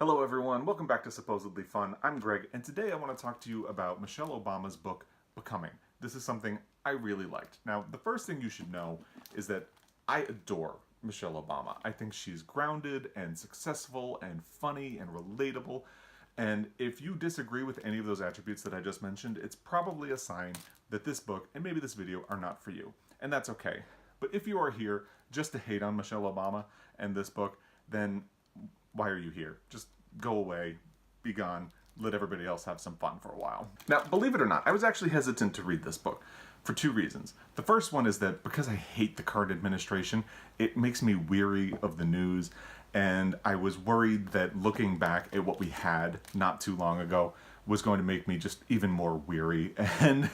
Hello everyone, welcome back to Supposedly Fun. I'm Greg, and today I want to talk to you about Michelle Obama's book, Becoming. This is something I really liked. Now, the first thing you should know is that I adore Michelle Obama. I think she's grounded and successful and funny and relatable. And if you disagree with any of those attributes that I just mentioned, it's probably a sign that this book and maybe this video are not for you. And that's okay. But if you are here just to hate on Michelle Obama and this book, then why are you here? Just go away, be gone, let everybody else have some fun for a while. Now, believe it or not, I was actually hesitant to read this book for two reasons. The first one is that because I hate the current administration, it makes me weary of the news, and I was worried that looking back at what we had not too long ago was going to make me just even more weary and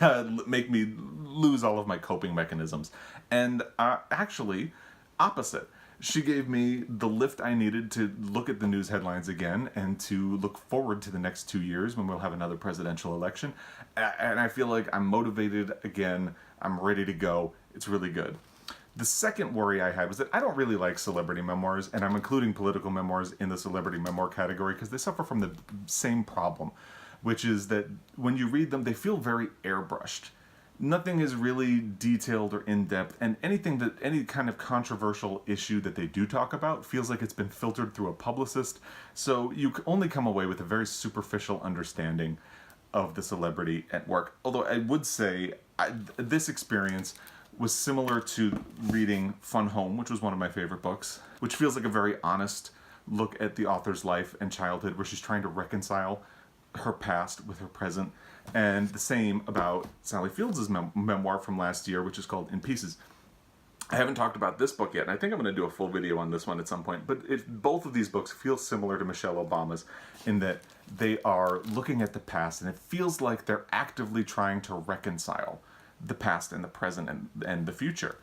make me lose all of my coping mechanisms. And actually, opposite. She gave me the lift I needed to look at the news headlines again and to look forward to the next 2 years when we'll have another presidential election. And I feel like I'm motivated again. I'm ready to go. It's really good. The second worry I had was that I don't really like celebrity memoirs, and I'm including political memoirs in the celebrity memoir category because they suffer from the same problem, which is that when you read them, they feel very airbrushed. Nothing is really detailed or in-depth, and any kind of controversial issue that they do talk about feels like it's been filtered through a publicist, so you only come away with a very superficial understanding of the celebrity at work. Although I would say this experience was similar to reading Fun Home, which was one of my favorite books, which feels like a very honest look at the author's life and childhood, where she's trying to reconcile her past with her present. And the same about Sally Fields' memoir from last year, which is called In Pieces. I haven't talked about this book yet, and I think I'm going to do a full video on this one at some point, but both of these books feel similar to Michelle Obama's in that they are looking at the past, and it feels like they're actively trying to reconcile the past and the present and the future.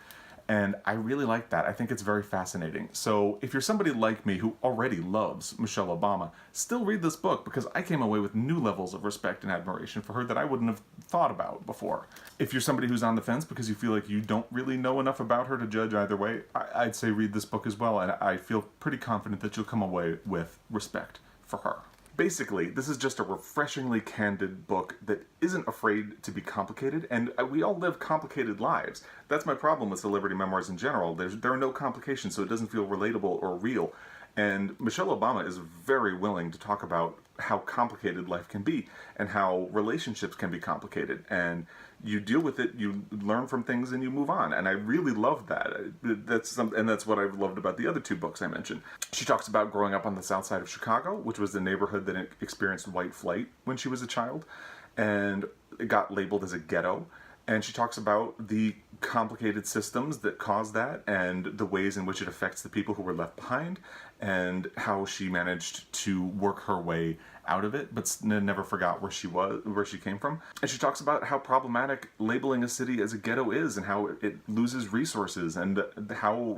And I really like that. I think it's very fascinating. So if you're somebody like me who already loves Michelle Obama, still read this book because I came away with new levels of respect and admiration for her that I wouldn't have thought about before. If you're somebody who's on the fence because you feel like you don't really know enough about her to judge either way, I'd say read this book as well, and I feel pretty confident that you'll come away with respect for her. Basically, this is just a refreshingly candid book that isn't afraid to be complicated, and we all live complicated lives. That's my problem with celebrity memoirs in general. There are no complications, so it doesn't feel relatable or real. And Michelle Obama is very willing to talk about how complicated life can be and how relationships can be complicated. And you deal with it, you learn from things, and you move on. And I really love that. That's what I've loved about the other two books I mentioned. She talks about growing up on the south side of Chicago, which was the neighborhood that experienced white flight when she was a child, and it got labeled as a ghetto. And she talks about the complicated systems that cause that and the ways in which it affects the people who were left behind, and how she managed to work her way out of it, but never forgot where she came from. And she talks about how problematic labeling a city as a ghetto is, and how it loses resources, and how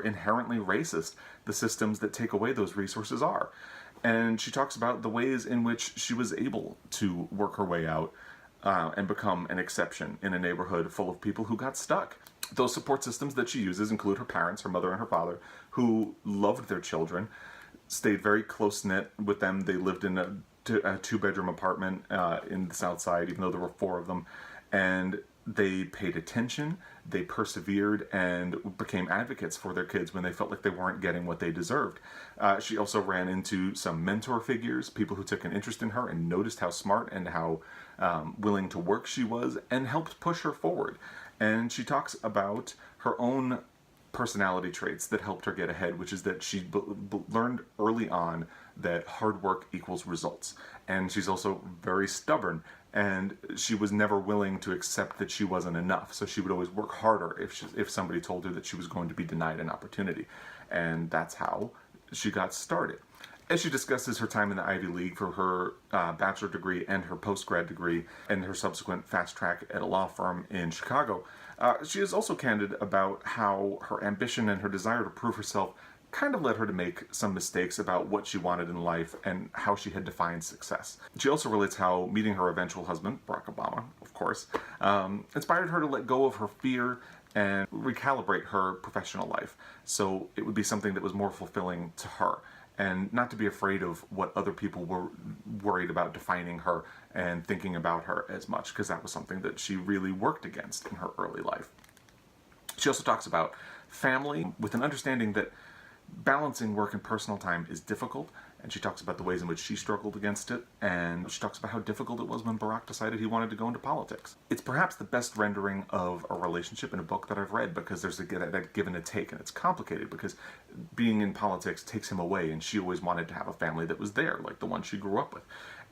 inherently racist the systems that take away those resources are. And she talks about the ways in which she was able to work her way out and become an exception in a neighborhood full of people who got stuck. Those support systems that she uses include her parents, her mother and her father, who loved their children, stayed very close-knit with them. They lived in a two-bedroom apartment in the South Side, even though there were 4 of them. And they paid attention, they persevered, and became advocates for their kids when they felt like they weren't getting what they deserved. She also ran into some mentor figures, people who took an interest in her and noticed how smart and how willing to work she was, and helped push her forward. And she talks about her own personality traits that helped her get ahead, which is that she learned early on that hard work equals results. And she's also very stubborn, and she was never willing to accept that she wasn't enough. So she would always work harder if somebody told her that she was going to be denied an opportunity. And that's how she got started. As she discusses her time in the Ivy League for her bachelor degree and her post-grad degree and her subsequent fast track at a law firm in Chicago, she is also candid about how her ambition and her desire to prove herself kind of led her to make some mistakes about what she wanted in life and how she had defined success. She also relates how meeting her eventual husband, Barack Obama, of course, inspired her to let go of her fear and recalibrate her professional life so it would be something that was more fulfilling to her. and not to be afraid of what other people were worried about defining her and thinking about her as much, because that was something that she really worked against in her early life. She also talks about family with an understanding that balancing work and personal time is difficult, and she talks about the ways in which she struggled against it, and she talks about how difficult it was when Barack decided he wanted to go into politics. It's perhaps the best rendering of a relationship in a book that I've read, because there's that give and a take, and it's complicated because being in politics takes him away, and she always wanted to have a family that was there, like the one she grew up with.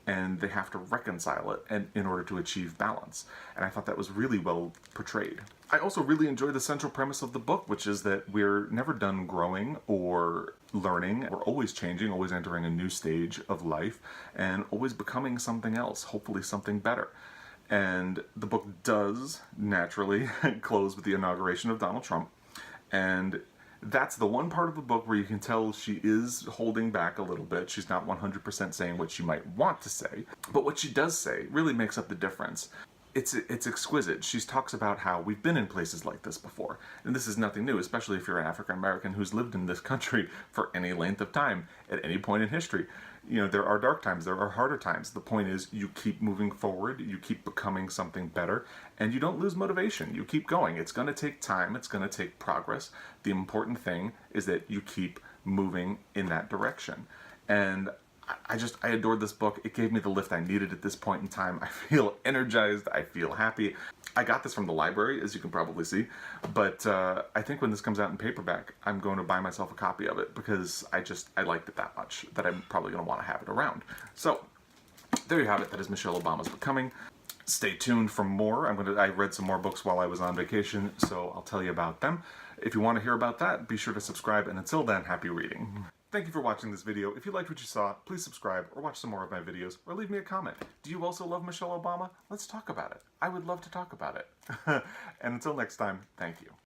And they have to reconcile it in order to achieve balance. And I thought that was really well portrayed. I also really enjoy the central premise of the book, which is that we're never done growing or learning. We're always changing, always entering a new stage of life, and always becoming something else, hopefully something better. And the book does, naturally, close with the inauguration of Donald Trump. And that's the one part of the book where you can tell she is holding back a little bit. She's not 100% saying what she might want to say, but what she does say really makes up the difference. It's exquisite. She talks about how we've been in places like this before, and this is nothing new, especially if you're an African American who's lived in this country for any length of time at any point in history. You know, there are dark times, there are harder times. The point is, you keep moving forward, you keep becoming something better, and you don't lose motivation. You keep going. It's going to take time, it's going to take progress. The important thing is that you keep moving in that direction. And I adored this book. It gave me the lift I needed at this point in time. I feel energized, I feel happy. I got this from the library, as you can probably see, but I think when this comes out in paperback, I'm going to buy myself a copy of it, because I liked it that much that I'm probably going to want to have it around. So there you have it. That is Michelle Obama's Becoming. Stay tuned for more. I read some more books while I was on vacation, so I'll tell you about them. If you want to hear about that, be sure to subscribe, and until then, happy reading. Thank you for watching this video. If you liked what you saw, please subscribe or watch some more of my videos, or leave me a comment. Do you also love Michelle Obama? Let's talk about it. I would love to talk about it. And until next time, thank you.